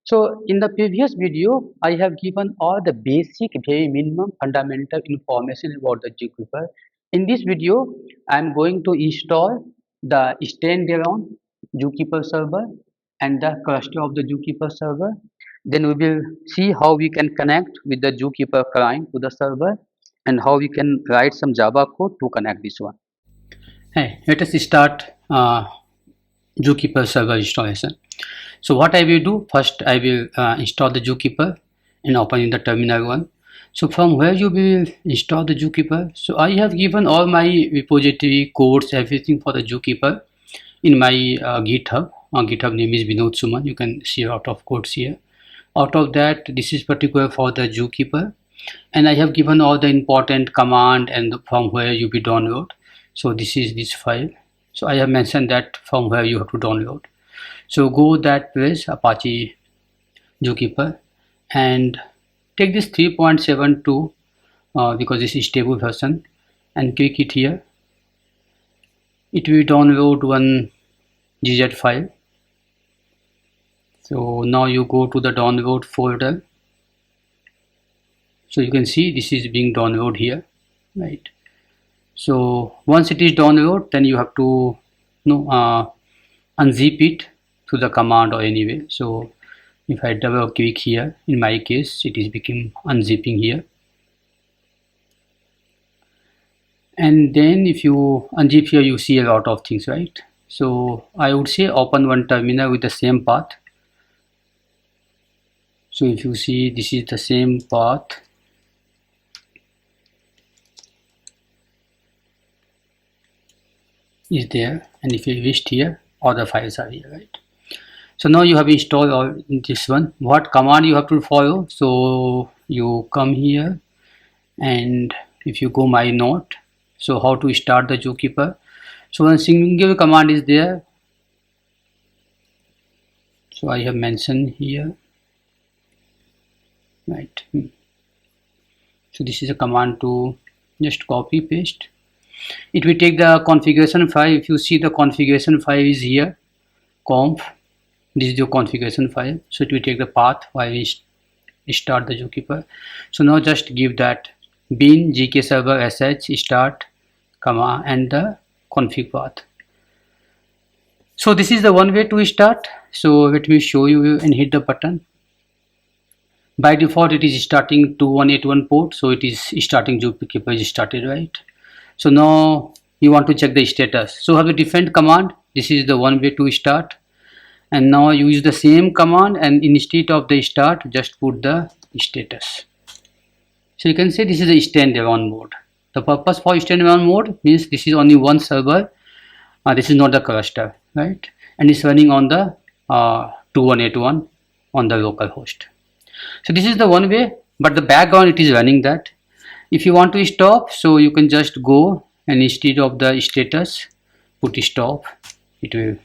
So in the previous video, I have given all the basic, very minimum fundamental information about the Zookeeper. In this video, I am going to install the standalone Zookeeper server and the cluster of the Zookeeper server. Then we will see how we can connect with the Zookeeper client to the server and how we can write some Java code to connect this one. Hey, let us start Zookeeper server installation. So what I will do first, I will install the Zookeeper and open in the terminal one. So from where you will install the Zookeeper, so I have given all my repository codes, everything for the Zookeeper in my GitHub. GitHub name is Vinod Suman. You can see a lot of codes here. Out of that, this is particular for the Zookeeper, and I have given all the important command and from where you will download. So this is this file. So I have mentioned that from where you have to download. So go that place, Apache Zookeeper, and take this 3.72 because this is stable version, and click it here. It will download one gz file. So now you go to the download folder. So you can see this is being downloaded here, right? So once it is downloaded, then you have to unzip it to the command or anyway. So if I double click here, in my case it is become unzipping here, and then if you unzip here, you see a lot of things, right? So I would say open one terminal with the same path. So if you see, this is the same path. Is there, and if you list here, all the files are here, right? So now you have installed all this one. What command you have to follow? So you come here, and if you go my note, so how to start the Zookeeper. So one single command is there. So I have mentioned here, right? So this is a command to just copy paste. It will take the configuration file. If you see, the configuration file is here, conf. This is your configuration file. So it will take the path while we start the Zookeeper. So now just give that bin gk server sh start comma and the config path. So this is the one way to start. So let me show you and hit the button. By default it is starting 2181 port, so it is starting Zookeeper is started, right? So now you want to check the status. So have a different command. This is the one way to start, and now use the same command, and instead of the start, just put the status. So you can say this is a standalone mode. The purpose for standalone mode means this is only one server. This is not the cluster, right? And it's running on the 2181 on the local host. So this is the one way, but the background it is running that. If you want to stop, so you can just go, and instead of the status, put stop. It will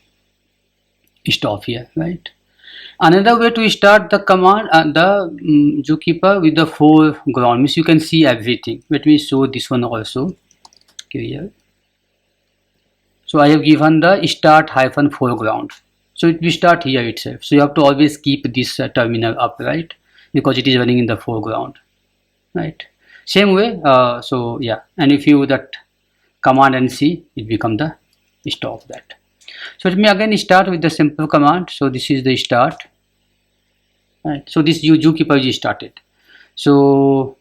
stop here, right? Another way to start the command, Zookeeper with the foreground means you can see everything. Let me show this one also. Here. So I have given the start hyphen foreground. So it will start here itself. So you have to always keep this terminal up, right? Because it is running in the foreground, right? Same way. So yeah, and if you that command and C, it become the stop that. So let me again start with the simple command. So this is the start, right? So this Zookeeper is started. So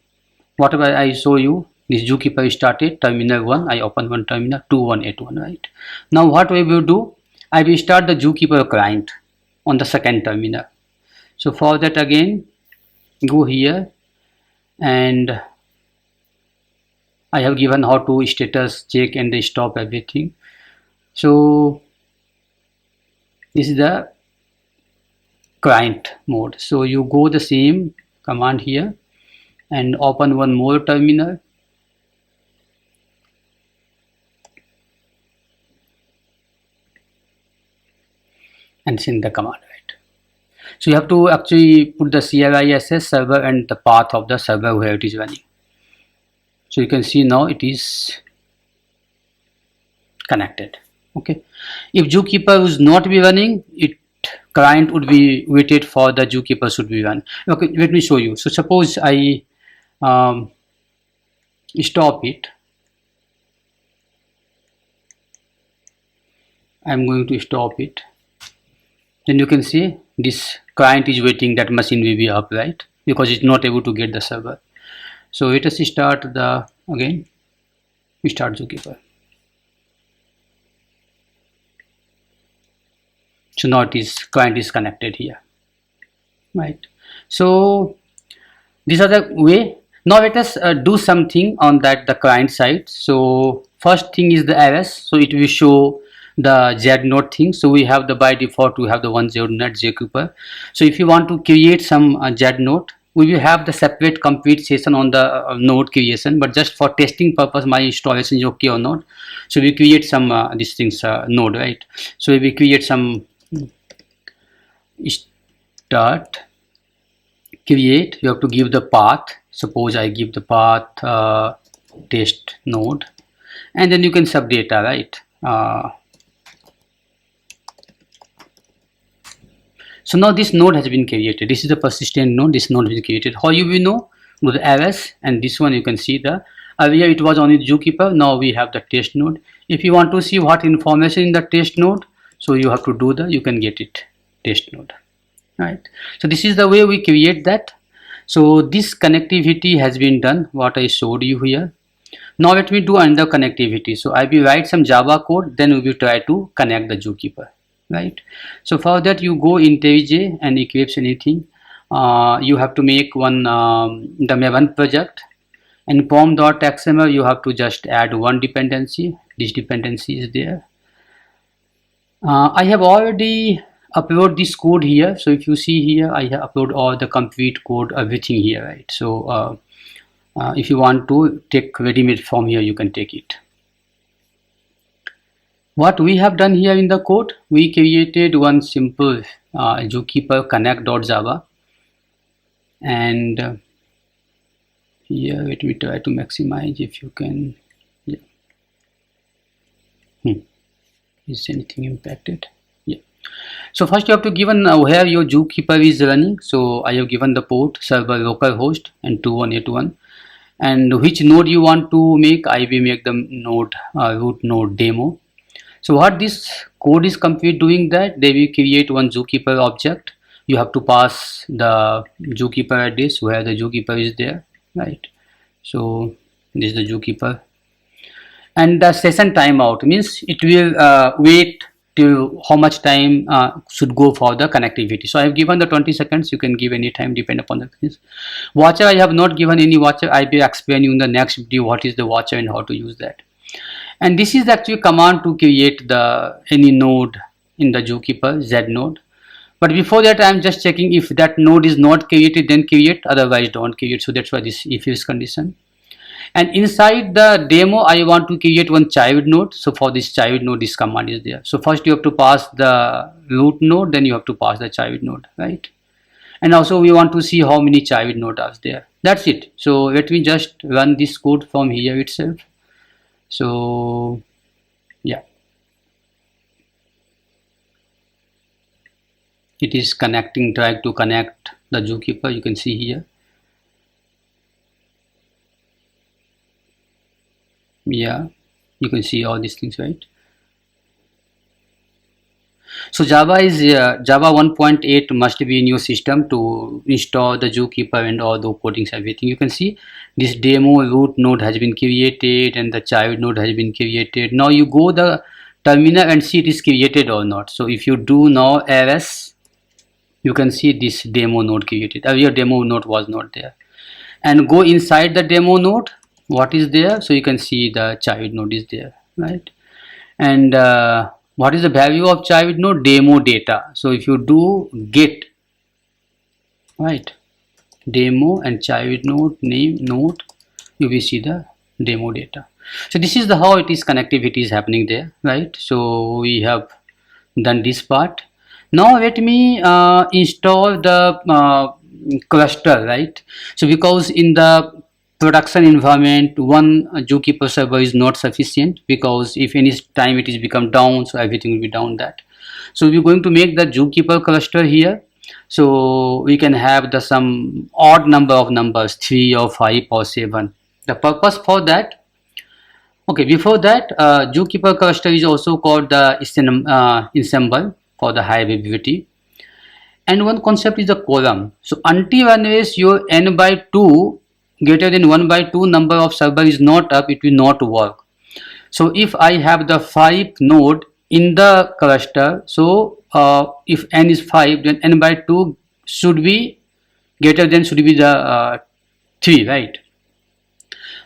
whatever I show you, this Zookeeper is started. Terminal 1, I open one terminal, 2181, right? Now what we will do, I will start the Zookeeper client on the second terminal. So for that, again go here, and I have given how to status check and stop everything. So this is the client mode. So you go the same command here and open one more terminal. And send the command, right? So you have to actually put the CLISS server and the path of the server where it is running. So you can see now it is connected. Okay. If Zookeeper is not be running, it client would be waited for the Zookeeper should be run. Okay, let me show you. So suppose I stop it. I'm going to stop it. Then you can see this client is waiting that machine will be up, right? Because it's not able to get the server. So let us start the again. We start Zookeeper. So now it is client is connected here, right? So these are the way. Now let us do something on that the client side. So first thing is the arrays. So it will show the Znode thing. So we have the by default we have the 109 Zookeeper. So if you want to create some Znode, we will have the separate complete session on the node creation. But just for testing purpose, my installation is okay or not. So we create some these things node, right? So we will create some start create. You have to give the path. Suppose I give the path test node, and then you can sub data, right? So now this node has been created. This is the persistent node. This node has been created. How you will know? Do the arrays, and this one you can see the earlier it was only Zookeeper. Now we have the test node. If you want to see what information in the test node, so you have to do the you can get it test node, right? So this is the way we create that. So this connectivity has been done what I showed you here. Now let me do another connectivity. So I will write some Java code, then we will try to connect the Zookeeper, right? So for that you go in IntelliJ and Eclipse anything. You have to make one the Maven project, and pom.xml you have to just add one dependency. This dependency is there. I have already upload this code here. So if you see here, I have upload all the complete code, everything here, right? So if you want to take ready-made from here, you can take it. What we have done here in the code, we created one simple Zookeeper connect.java, and here let me try to maximize if you can. Yeah. Is anything impacted? Yeah. So first you have to given where your Zookeeper is running. So I have given the port server localhost and 2181, and which node you want to make. I will make the node root node demo. So what this code is complete doing that they will create one Zookeeper object. You have to pass the Zookeeper address where the Zookeeper is there, right? So this is the Zookeeper, and the session timeout means it will wait till how much time should go for the connectivity. So I have given the 20 seconds. You can give any time depend upon the things. Watcher I have not given any watcher. I will explain you in the next video what is the watcher and how to use that. And this is actually command to create the any node in the Zookeeper Z node. But before that I am just checking if that node is not created, then create, otherwise don't create. So that's why this if else condition. And inside the demo I want to create one child node. So for this child node this command is there. So first you have to pass the root node, then you have to pass the child node, right? And also we want to see how many child nodes are there. That's it. So let me just run this code from here itself. So yeah, it is connecting, trying to connect the Zookeeper. You can see here. Yeah, you can see all these things, right? So Java is Java 1.8 must be in your system to install the Zookeeper and all the codings, everything. You can see this demo root node has been created and the child node has been created. Now you go the terminal and see it is created or not. So if you do now ls, you can see this demo node created. Earlier demo node was not there. And go inside the demo node, what is there? So you can see the child node is there, right? And what is the value of child node? Demo data. So if you do get, right, demo and child node name node, you will see the demo data. So this is the how it is connectivity is happening there, right? So we have done this part. Now let me install the cluster, right? So because in the production environment one Zookeeper server is not sufficient, because if any time it is become down, so everything will be down that. So we're going to make the Zookeeper cluster here. So we can have the some odd number of numbers, 3 or 5 or 7. The purpose for that, okay, before that, Zookeeper cluster is also called the ensemble for the high availability. And one concept is the column. So until unless your n by 2 greater than 1 by 2 number of server is not up, it will not work. So if I have the 5 node in the cluster, so if n is 5, then n by 2 should be greater than, should be the 3, right?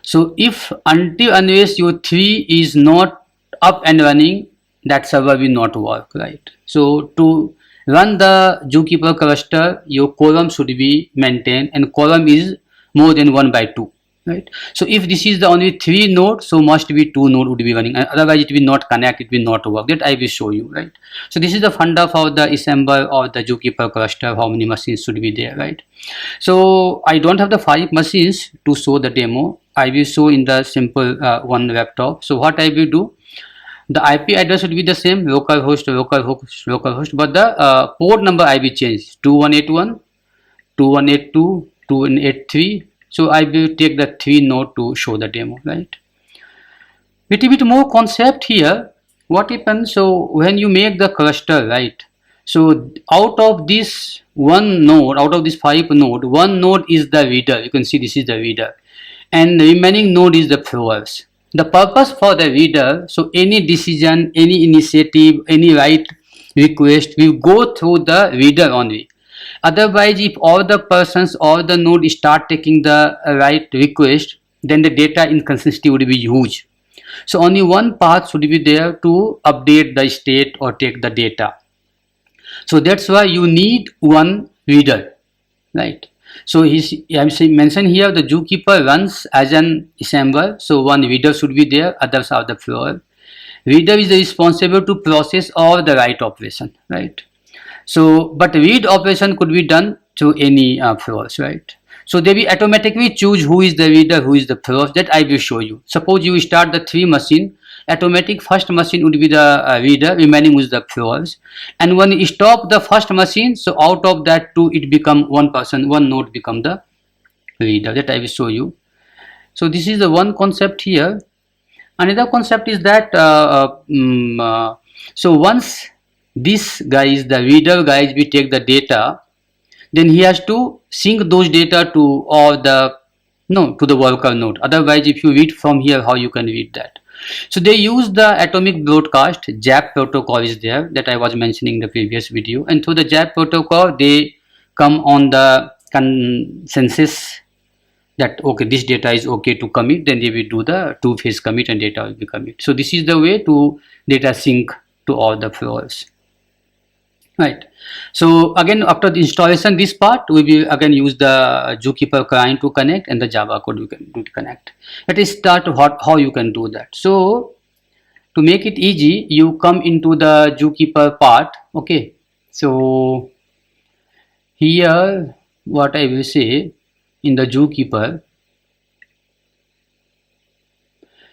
So if until unless your 3 is not up and running, that server will not work, right? So to run the Zookeeper cluster, your column should be maintained, and column is more than 1 by 2, right? So if this is the only 3 node, so must be 2 node would be running, otherwise it will not connect, it will not work. That I will show you, right? So this is the funda for the Ensemble or the Zookeeper cluster, how many machines should be there, right? So I don't have the 5 machines to show the demo. I will show in the simple one laptop. So what I will do, the IP address should be the same, localhost, localhost, localhost, but the port number I will change, 2181, 2182, 2183. So I will take the 3 node to show the demo, right? Little bit more concept here. What happens, so when you make the cluster, right? So out of this one node, out of this 5 node, one node is the reader. You can see this is the reader, and the remaining node is the throwers. The purpose for the reader, so any decision, any initiative, any write request will go through the reader only. Otherwise, if all the persons or the node start taking the write request, then the data inconsistency would be huge. So only one path should be there to update the state or take the data. So that's why you need one reader, right? So I'm mentioned here the Zookeeper runs as an ensemble. So one reader should be there, others are the floor. Reader is responsible to process all the write operation, right? So but read operation could be done through any floors, right? So they will automatically choose who is the reader, who is the floors. That I will show you. Suppose you start the 3 machine, automatic first machine would be the reader, remaining with the floors. And when you stop the first machine, so out of that 2, it become one person, one node become the reader. That I will show you. So this is the one concept here. Another concept is that so once this guys, the reader guys, we take the data, then he has to sync those data to all the to the worker node. Otherwise, if you read from here, how you can read that? So they use the atomic broadcast JAP protocol is there that I was mentioning in the previous video, and through the JAP protocol they come on the consensus that okay, this data is okay to commit, then they will do the 2-phase commit and data will be commit. So this is the way to data sync to all the floors, right? So again, after the installation, this part we will again use the Zookeeper client to connect, and the Java code we can do to connect. Let us start how you can do that. So to make it easy, you come into the Zookeeper part. Okay, so here what I will say, in the Zookeeper,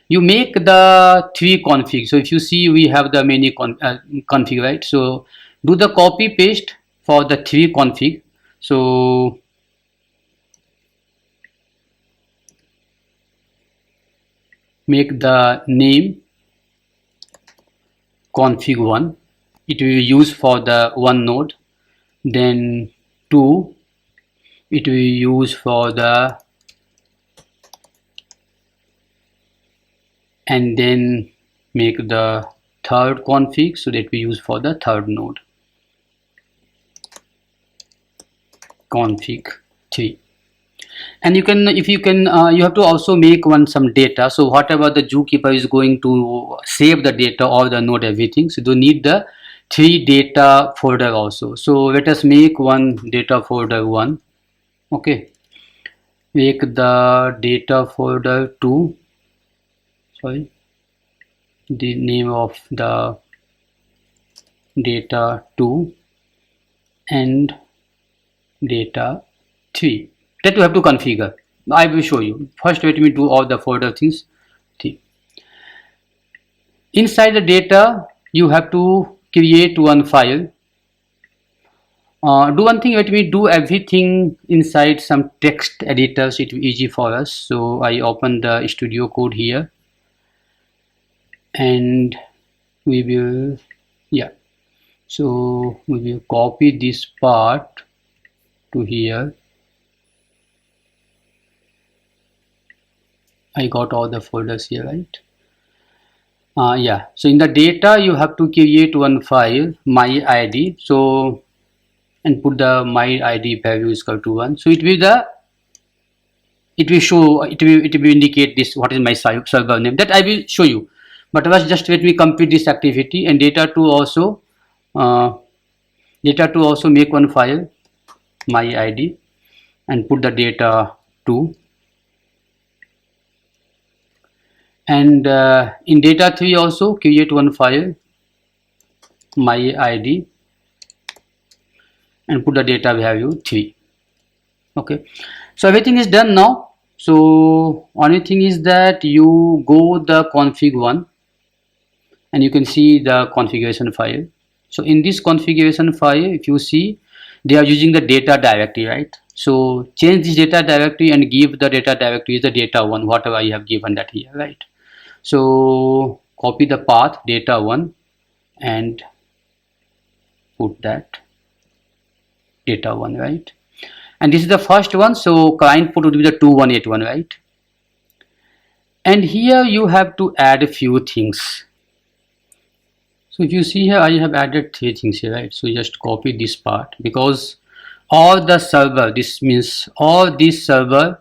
you make the 3 config. So if you see, we have the many config, right? So do the copy paste for the 3 config. So make the name config1, it will be used for the 1 node, then 2, it will be used for the, and then make the 3rd config, so that we use for the 3rd node, config 3. And you can, if you can, you have to also make some data. So whatever the Zookeeper is going to save the data or the node everything, so you need the 3 data folder also. So let us make one data folder 1. Okay, make the data folder 2, sorry, the name of the data 2 and data 3. That you have to configure. I will show you. First let me do all the folder things. Inside the data you have to create one file. Do one thing, let me do everything inside some text editors, it will be easy for us. So I open the studio code here, and we will, yeah, so we will copy this part to here. I got all the folders here, right? Yeah, so in the data you have to create one file, my id, so, and put the my id value is equal to 1. So it will show, it will indicate this, what is my server name, that I will show you. But first just let me complete this activity, and data to also make one file, my id, and put the data 2. And in data 3 also create one file, my id, and put the data value 3. Okay, so everything is done now. So only thing is that you go the config one, and you can see the configuration file. So in this configuration file, if you see, they are using the data directory, right? So change this data directory and give the data directory is the data 1, whatever I have given that here, right? So copy the path data 1 and put that data 1, right? And this is the first one, so client port would be the 2181, right? And here you have to add a few things. So if you see here, I have added 3 things here, right? So just copy this part, because all the server, this means all these server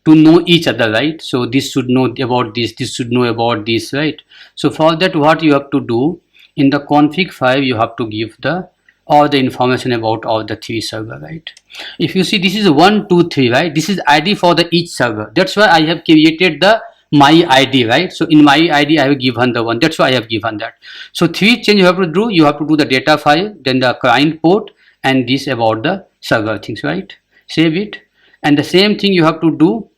to know each other, right? So this should know about this should know about this, right? So for that, what you have to do, in the config file you have to give the all the information about all the 3 server, right? If you see, this is 1 2 3, right? This is id for the each server. That's why I have created the my id, right? So in my id I have given the 1, that's why I have given that. So 3 change you have to do. You have to do the data file, then the client port, and this about the server things, right? Save it, and the same thing you have to do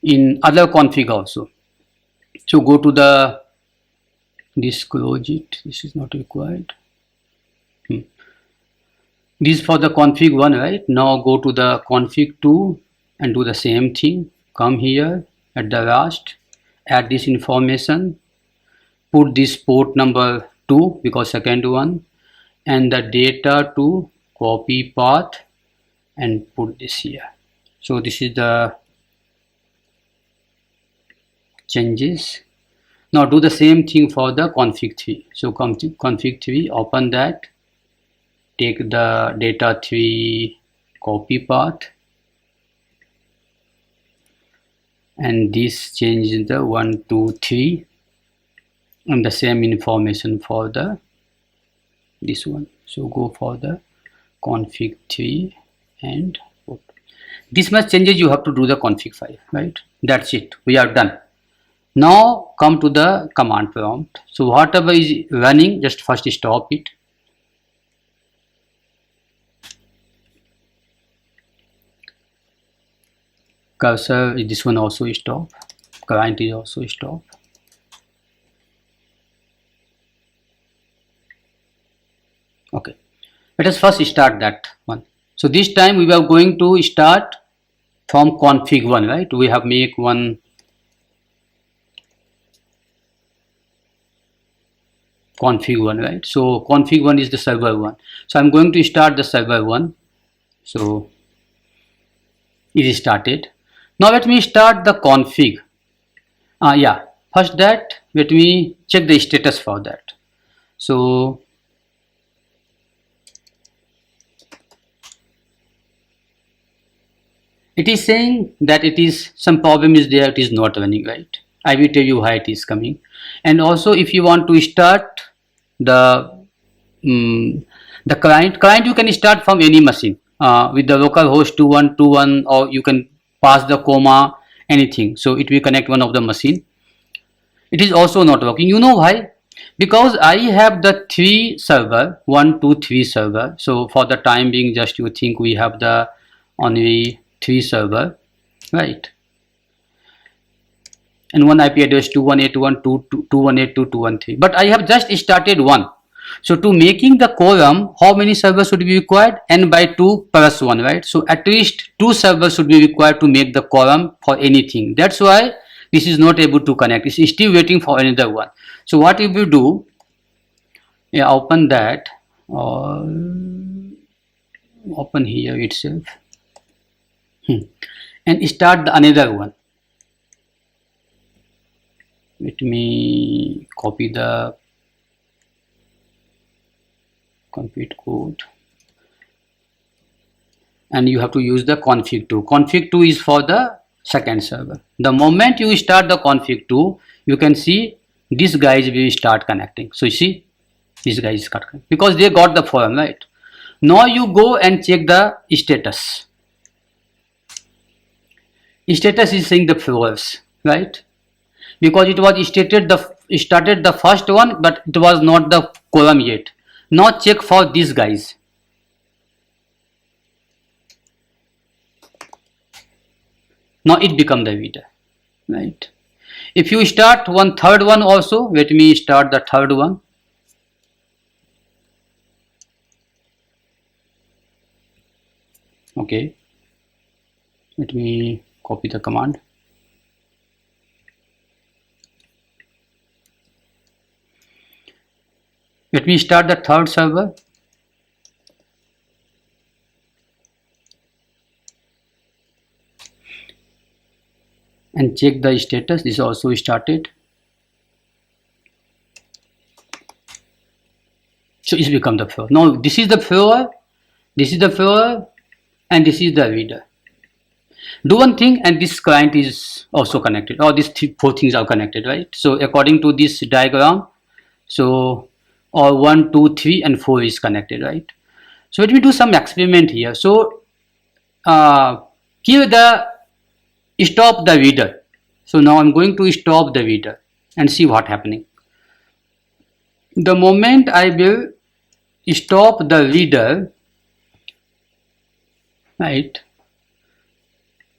in other config also. So go to the, this, close it, this is not required. This is for the config 1, right? Now go to the config 2 and do the same thing. Come here at the last, add this information, put this port number 2 because second one, and the data to copy path and put this here. So this is the changes. Now do the same thing for the config 3. So config 3, open that, take the data 3 copy path, and this change the 1 2 3, and the same information for the this one. So go for the config 3 and put this much changes you have to do the config file, right? That's it, we are done. Now come to the command prompt. So whatever is running, just first stop it. Cursor, this one also stop. Client is also stop. Okay, let us first start that one. So this time we are going to start from config 1, right? We have make one config 1, right? So config 1 is the server 1. So I'm going to start the server 1. So it is started. Now let me start the config. Yeah, first that let me check the status for that. So it is saying that it is some problem is there, it is not running, right? I will tell you why it is coming. And also if you want to start the client you can start from any machine with the localhost 2121, or you can pass the comma, anything. So it will connect one of the machine. It is also not working. You know why? Because I have the 3 server, 1 2 3 server. So for the time being, just you think we have the only 3 server, right? and one IP address 218.1.2.218.2.213, but I have just started one. So to making the column, how many servers should be required? N by 2 plus 1, right? So at least 2 servers should be required to make the column for anything. That's why this is not able to connect. It's still waiting for another one. So what if you do, yeah, open that, or open here itself, and start the another one. Let me copy the complete code, and you have to use the config2. Config2 is for the second server. The moment you start the config2, you can see these guys will start connecting. So you see, these guys start connecting because they got the form, right? Now you go and check the status. Status is saying the flaws, right? Because it was started the first one, but it was not the column yet. Now check for these guys. Now it become the reader, right? If you start one third one also, let me start the third one. Okay, let me copy the command. Let me start the third server. And check the status. This also started. So it's become the flower. Now this is the flower, this is the flower, and this is the reader. Do one thing, and this client is also connected. All these four things are connected, right? So according to this diagram, so or 1, 2, 3, and 4 is connected, right? So let me do some experiment here. So here the stop the reader. So now I'm going to stop the reader and see what happening. The moment I will stop the reader, right,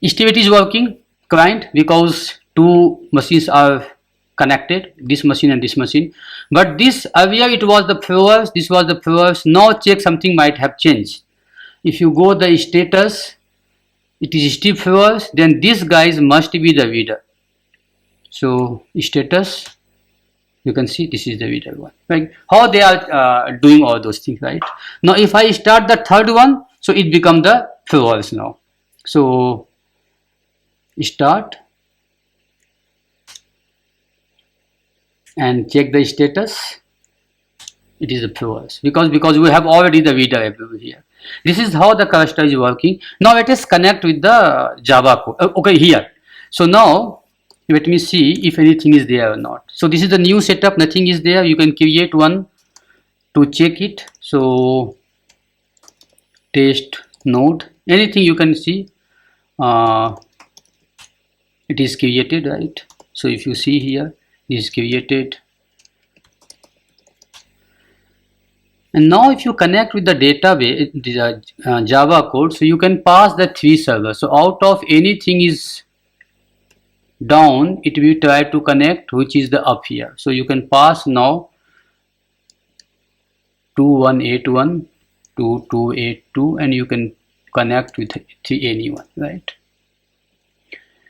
still it is working client because two machines are connected, this machine and this machine. But this earlier it was the flowers, this was the flowers. Now check, something might have changed. If you go the status, it is still flowers, then these guys must be the reader. So status, you can see this is the reader one, right? How they are doing all those things, right? Now if I start the third one, so it become the flowers now. So start and check the status. It is the flowers because we have already the reader available here. This is how the cluster is working. Now let us connect with the Java code. Okay, here. So now let me see if anything is there or not. So this is the new setup. Nothing is there. You can create one to check it. So test node, anything you can see. It is created, right? So if you see here, it is created. And now if you connect with the database, the Java code, so you can pass the 3 servers. So out of anything is down, it will try to connect which is the up here. So you can pass now 2181 to 282, and you can connect with anyone, right?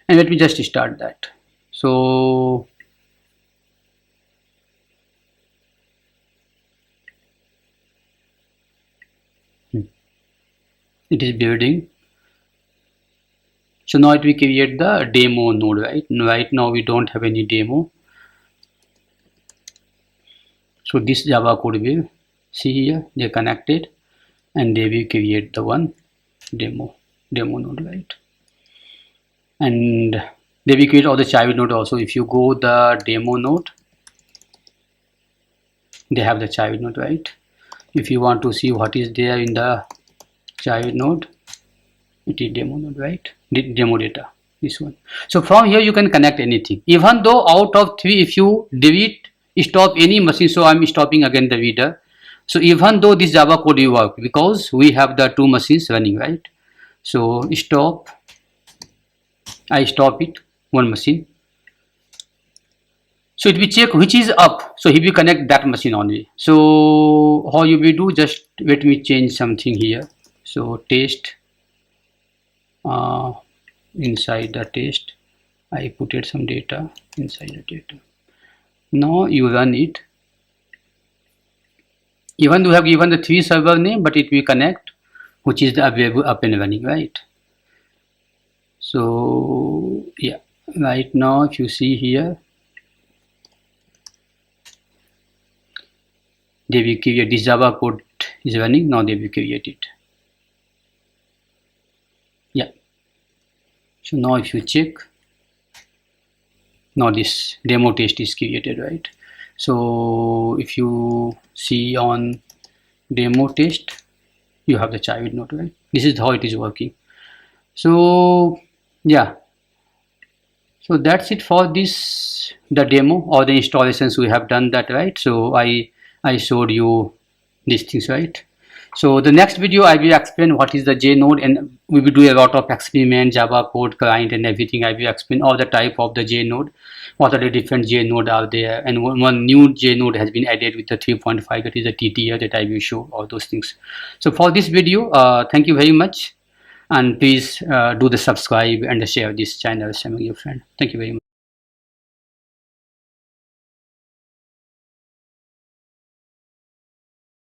And let me just start that. So it is building. So now it will create the demo node, right? Right now we don't have any demo. So this Java code will see here, they connected, and they will create the one demo node, right? And they will create all the child node also. If you go the demo node, they have the child node, right? If you want to see what is there in the child node, it is demo node, right? Demo data, this one. So from here you can connect anything. Even though out of 3, if you delete, stop any machine, so I'm stopping again the reader. So even though this Java code will work because we have the 2 machines running, right? So stop, I stop it, one machine. So it will check which is up, so he will connect that machine only. So how you will do, just let me change something here. So test, uh, inside the test I put it some data inside the data. Now you run it. Even you have given the 3 server name, but it will connect which is the available up and running, right? So yeah, right now if you see here, they will create this Java code is running. Now they will create it. Yeah. So now if you check, now this demo test is created, right? So if you see on demo test, you have the child node, right? This is how it is working. So yeah, so that's it for this, the demo or the installations we have done that, right? So I showed you these things, right? So the next video I will explain what is the JNode, and we will do a lot of experiment, Java code, client and everything. I will explain all the type of the JNode, what are the different JNode are there, and one new JNode has been added with the 3.5, that is the TTL, that I will show all those things. So for this video, thank you very much, and please do the subscribe and share this channel among your friends. Thank you very much.